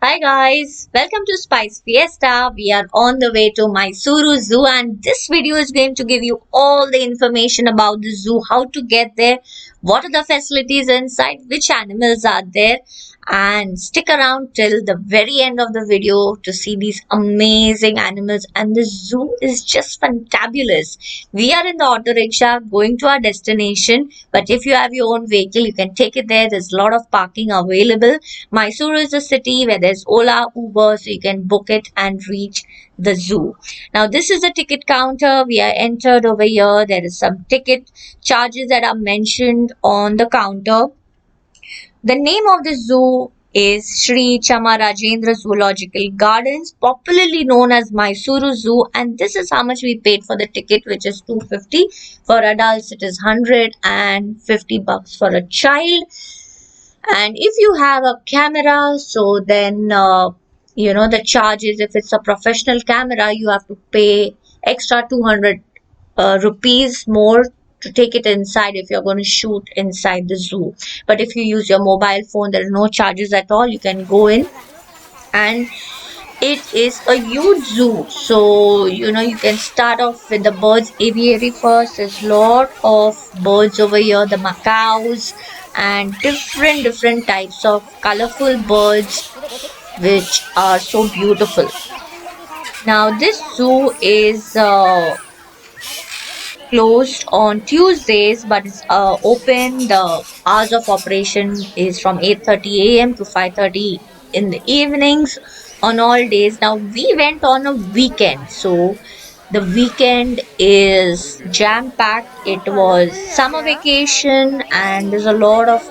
Hi guys, welcome to Spice Fiesta. We are on the way to Mysuru Zoo and this video is going to give you all the information about the zoo, how to get there, what are the facilities inside, which animals are there, and stick around till the very end of the video to see these amazing animals. And the zoo is just fantabulous. We are in the auto rickshaw going to our destination, but if you have your own vehicle you can take it there. There's a lot of parking available. Mysuru is a city where there's Ola, Uber, so you can book it and reach the zoo. Now, this is a ticket counter. We are entered over here. There is some ticket charges that are mentioned on the counter. The name of the zoo is Sri Chamarajendra Zoological Gardens, popularly known as Mysuru Zoo, and this is how much we paid for the ticket, which is 250. For adults, it is 150 bucks for a child. And if you have a camera, so then the charge is, if it's a professional camera, you have to pay extra 200 rupees more to take it inside if you're going to shoot inside the zoo. But if you use your mobile phone, there are no charges at all. You can go in, and it is a huge zoo. So you can start off with the birds aviary first. There's a lot of birds over here, the macaws and different types of colorful birds which are so beautiful. Now this zoo is closed on Tuesdays, but it's open. The hours of operation is from 8:30 a.m. to 5:30 in the evenings on all days. Now we went on a weekend, so the weekend is jam packed. It was summer vacation, and there's a lot of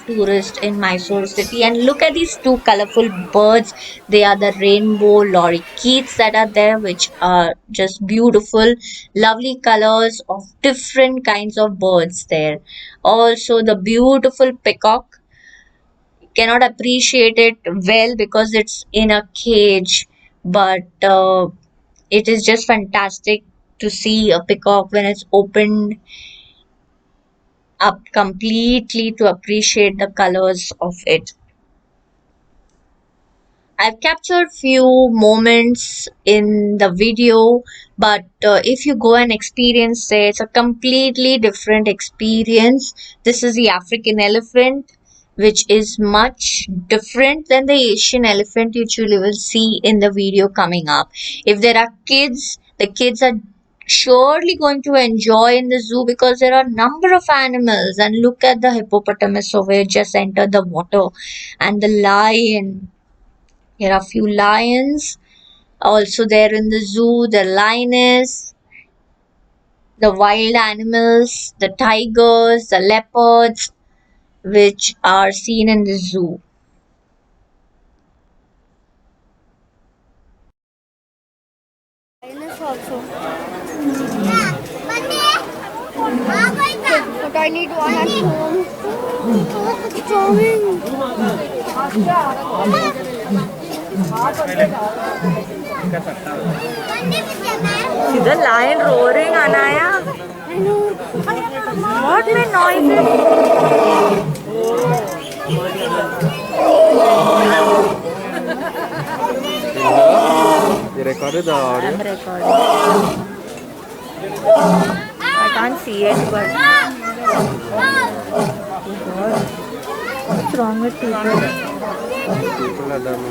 tourists in Mysore city. And look at these two colorful birds. They are the rainbow lorikeets that are there, which are just beautiful, lovely colors of different kinds of birds there. Also the beautiful peacock. Cannot appreciate it well because it's in a cage, but it is just fantastic to see a peacock when it's opened up completely to appreciate the colors of it. I've captured few moments in the video, but if you go and experience it, it's a completely different experience. This is the African elephant, which is much different than the Asian elephant which you will see in the video coming up. If there are kids, the kids are surely going to enjoy in the zoo because there are a number of animals. And look at the hippopotamus over here, just entered the water, and the lion. There are few lions also there in the zoo, the lioness, the wild animals, the tigers, the leopards, which are seen in the zoo. Lioness also. But I need one at home. It's charming. See the lion roaring, Anaya. I know. What the noise You recorded the audio? I'm recording. I can't see it, but what's wrong with people? People are done.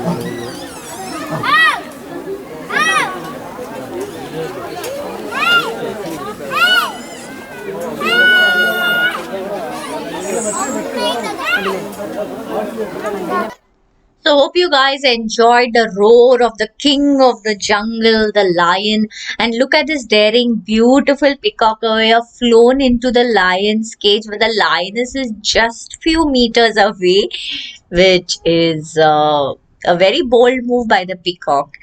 So hope you guys enjoyed the roar of the king of the jungle, the lion. And look at this daring, beautiful peacock over here, flown into the lion's cage, where the lioness is just few meters away, which is a very bold move by the peacock.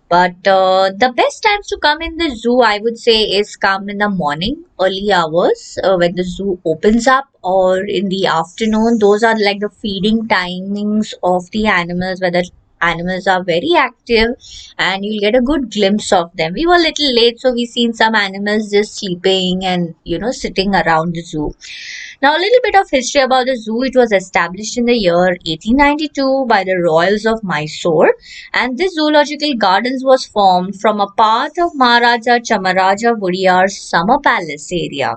But the best times to come in the zoo, I would say, is come in the morning, early hours, when the zoo opens up, or in the afternoon. Those are like the feeding timings of the animals, where the animals are very active and you'll get a good glimpse of them. We were a little late, so we seen some animals just sleeping and sitting around the zoo. Now, a little bit of history about the zoo. It was established in the year 1892 by the royals of Mysore, and this zoological gardens was formed from a part of Maharaja Chamaraja Wodeyar's summer palace area.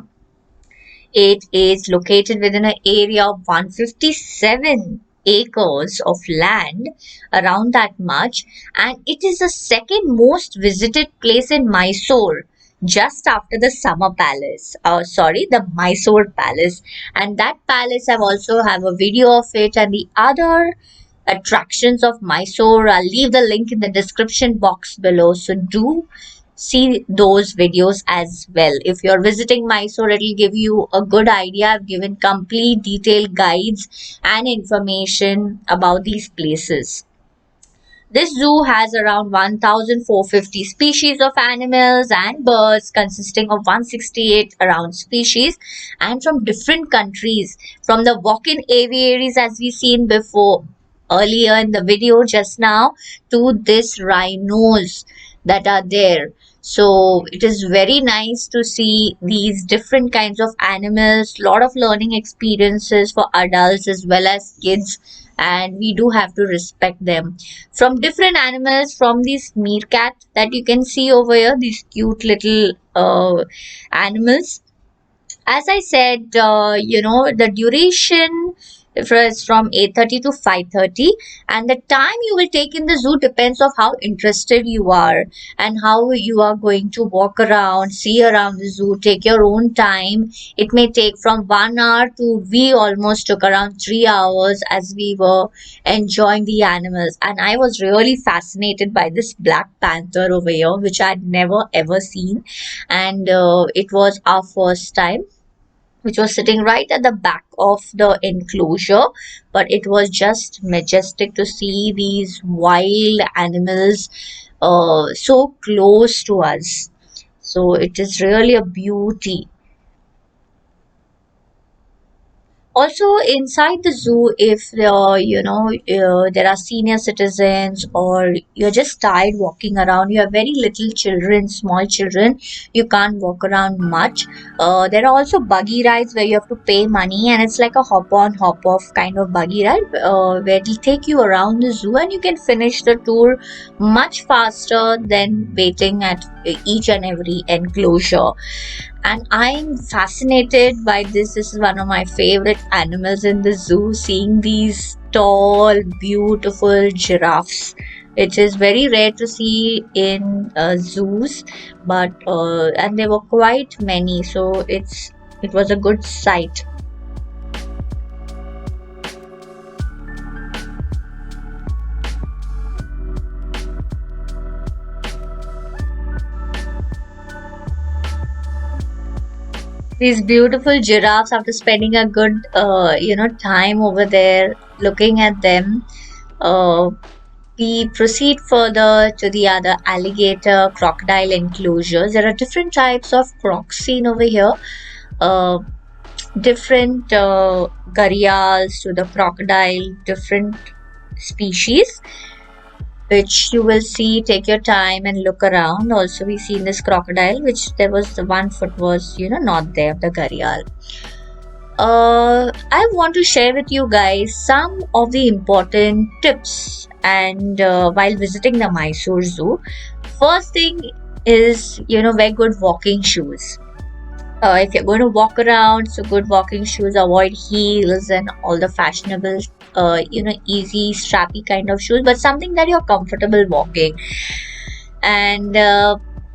It is located within an area of 157 acres of land, around that much, and it is the second most visited place in Mysore, just after the summer palace. The Mysore palace. And that palace, I also have a video of it, and the other attractions of Mysore. I'll leave the link in the description box below. So do see those videos as well. If you're visiting Mysore, it'll give you a good idea. I've given complete detailed guides and information about these places. This zoo has around 1,450 species of animals and birds, consisting of 168 around species, and from different countries, from the walk-in aviaries as we seen before earlier in the video just now, to this rhinos that are there. So it is very nice to see these different kinds of animals, lot of learning experiences for adults as well as kids, and we do have to respect them. From different animals, from this meerkat that you can see over here, these cute little animals. As I said, the duration is from 8:30 to 5:30, and the time you will take in the zoo depends of how interested you are and how you are going to walk around, see around the zoo. Take your own time. It may take from 1 hour to, we almost took around 3 hours as we were enjoying the animals. And I was really fascinated by this black panther over here, which I'd never ever seen, and it was our first time, which was sitting right at the back of the enclosure. But it was just majestic to see these wild animals so close to us. So it is really a beauty. Also, inside the zoo, if there are senior citizens, or you're just tired walking around, you have very little children, small children, you can't walk around much. There are also buggy rides where you have to pay money, and it's like a hop on hop off kind of buggy ride, where it'll take you around the zoo and you can finish the tour much faster than waiting at each and every enclosure. And I'm fascinated by this. This is one of my favorite animals in the zoo, seeing these tall, beautiful giraffes. It is very rare to see in zoos, but and there were quite many, so it was a good sight. These beautiful giraffes, after spending a good time over there looking at them, uh, we proceed further to the other alligator crocodile enclosures. There are different types of crocs seen over here, uh, different gharials to the crocodile, different species, which you will see. Take your time and look around. Also, we see in this crocodile, which there was the one foot was not there, the gharial. I want to share with you guys some of the important tips, and while visiting the Mysore Zoo. First thing is, wear good walking shoes. If you're going to walk around, so good walking shoes. Avoid heels and all the fashionable easy strappy kind of shoes, but something that you're comfortable walking. And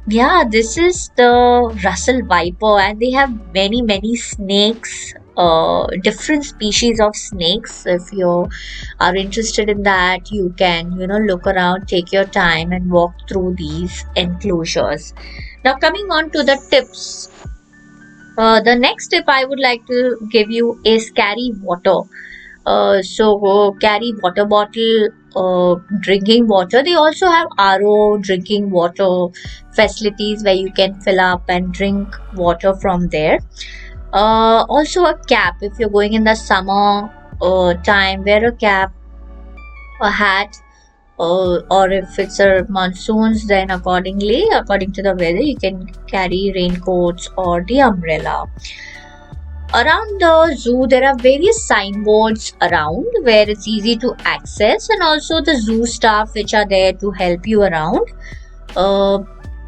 yeah, this is the Russell Viper, and they have many snakes, different species of snakes. If you are interested in that, you can look around, take your time and walk through these enclosures. Now, coming on to the tips. The next tip I would like to give you is carry water. Carry water bottle, drinking water. They also have RO drinking water facilities where you can fill up and drink water from there. Also a cap. If you're going in the summer time, wear a cap, a hat, or if it's a monsoons, then according to the weather, you can carry raincoats or the umbrella. Around the zoo, there are various signboards around where it's easy to access, and also the zoo staff which are there to help you around. Uh,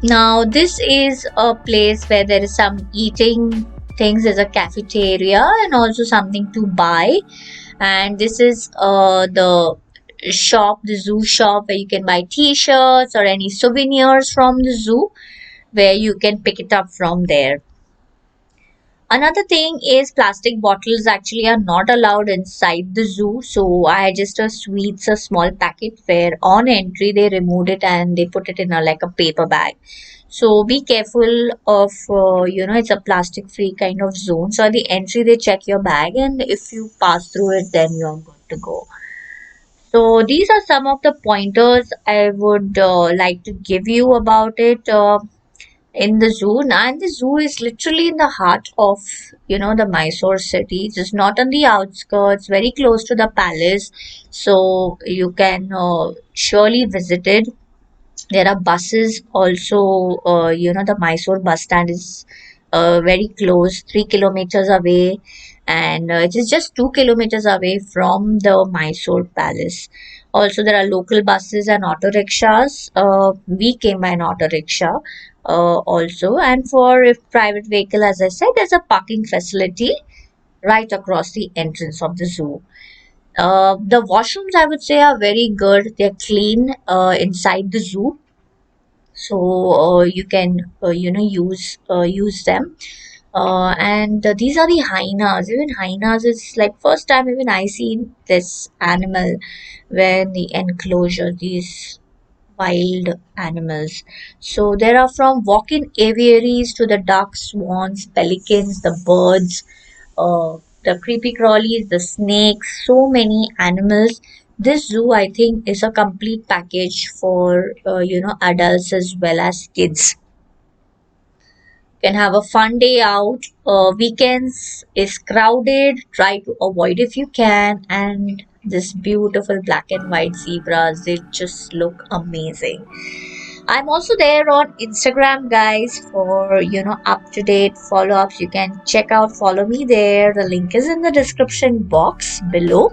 Now, this is a place where there is some eating things. There's a cafeteria and also something to buy. And this is the zoo shop where you can buy t-shirts or any souvenirs from the zoo, where you can pick it up from there. Another thing is plastic bottles actually are not allowed inside the zoo. So I had just a sweets, a small packet where on entry they removed it and they put it in a like a paper bag. So be careful of it's a plastic free kind of zone. So at the entry they check your bag, and if you pass through it, then you're good to go. So these are some of the pointers I would like to give you about it. In the zoo, and the zoo is literally in the heart of the Mysore city. It's not on the outskirts, very close to the palace, so you can surely visit it. There are buses also. The Mysore bus stand is very close, 3 kilometers away, and it is just 2 kilometers away from the Mysore palace. Also, there are local buses and auto rickshaws. We came by an auto rickshaw also, and for if private vehicle, as I said, there's a parking facility right across the entrance of the zoo. The washrooms, I would say, are very good. They're clean inside the zoo, so you can use them. And these are the hyenas. Even hyenas is like first time even I seen this animal when the enclosure, these wild animals. So there are from walk-in aviaries to the ducks, swans, pelicans, the birds, the creepy crawlies, the snakes, so many animals. This zoo, I think, is a complete package for adults as well as kids. Can have a fun day out. Weekends is crowded. Try to avoid if you can. And this beautiful black and white zebras, they just look amazing. I'm also there on Instagram, guys, for up to date follow ups. You can check out, follow me there. The link is in the description box below.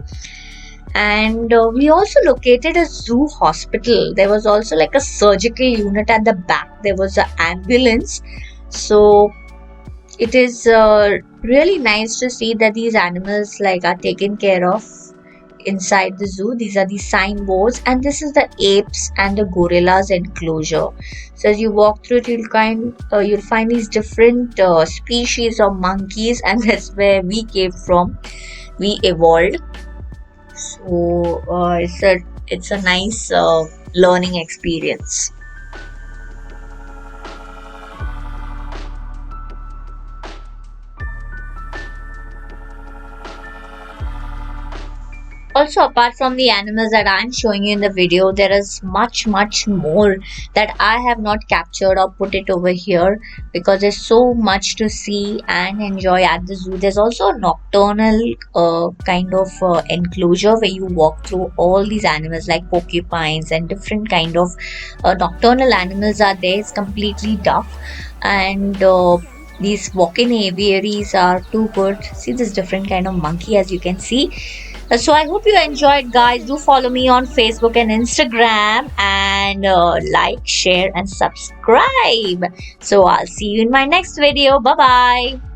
And we also located a zoo hospital. There was also like a surgical unit at the back. There was an ambulance. So it is really nice to see that these animals like are taken care of inside the zoo. These are the signboards, and this is the apes and the gorillas enclosure. So as you walk through it, you'll find these different species of monkeys, and that's where we came from. We evolved. So it's a nice learning experience. Also, apart from the animals that I'm showing you in the video, there is much more that I have not captured or put it over here, because there's so much to see and enjoy at the zoo. There's also a nocturnal kind of enclosure where you walk through all these animals like porcupines and different kind of nocturnal animals are there. It's completely dark, and these walk-in aviaries are too good. See this different kind of monkey, as you can see. So I hope you enjoyed, guys. Do follow me on Facebook and Instagram, and like, share and subscribe. So I'll see you in my next video. Bye bye.